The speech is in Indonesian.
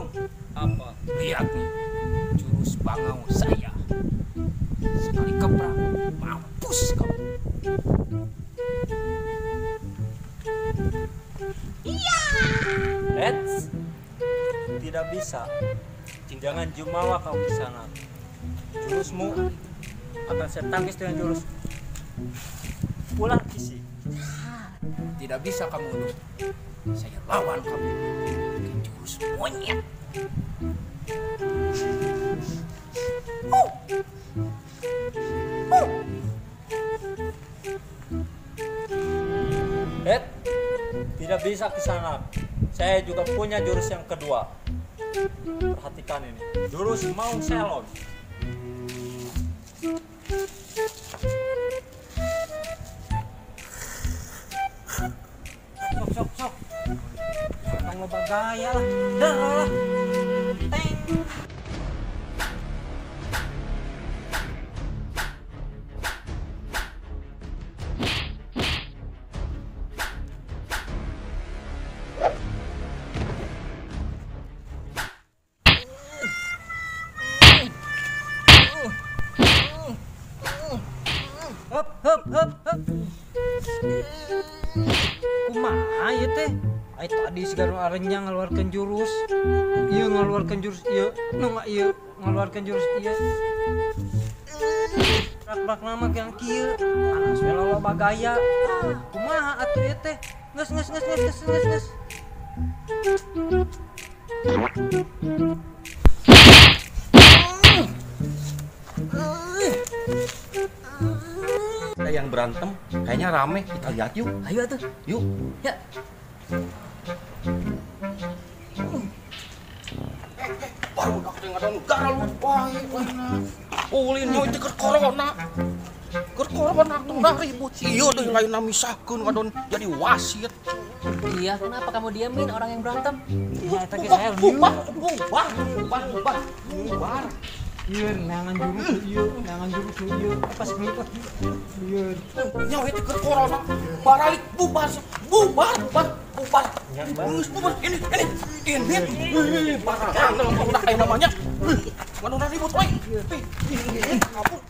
Dudung. Apa? Lihat nih, jurus bangau saya. Sekali keprak, mampus kamu. Eits, tidak bisa. Jangan jumawa kau ke sana. Jurusmu akan saya tangkis dengan jurus ular kisi. Tidak bisa kamu, Dudung. Saya lawan kamu. Pakai jurus monyet. Tidak bisa ke sana. Saya juga punya jurus yang kedua. Perhatikan ini, jurus Maung Selon. Sok. Jangan lo bagaya lah. Dah lah. Teng. Hop. Kumaha ieu teh? Ai tadi segala arenya ngaluarkeun jurus. Ieu ngaluarkeun jurus ieu, nu ieu ngaluarkeun jurus ieu. Rak nama yang kieu. Panas we loba gaya. Kumaha atuh ieu teh? Geus. Yang berantem kayaknya rame, kita lihat yuk. Ayo atuh. Yuk. Ya. Baru udah ada negara lu. Wah, ulin nyoy teh keur corona. Keur corona tuh nah ribut. Ieu deui lain misahkeun ngadon jadi wasit. Iya, kenapa kamu diamin orang yang berantem? Ya eta ge saya Bubar. ieu nangan jurus ieu. Apa sih ieu? Nyoy teh keur corona. Baralik bubar. Geus bubar. Ini. Parah. Udah kayak namanya. Mana ribut, woi. Kabur.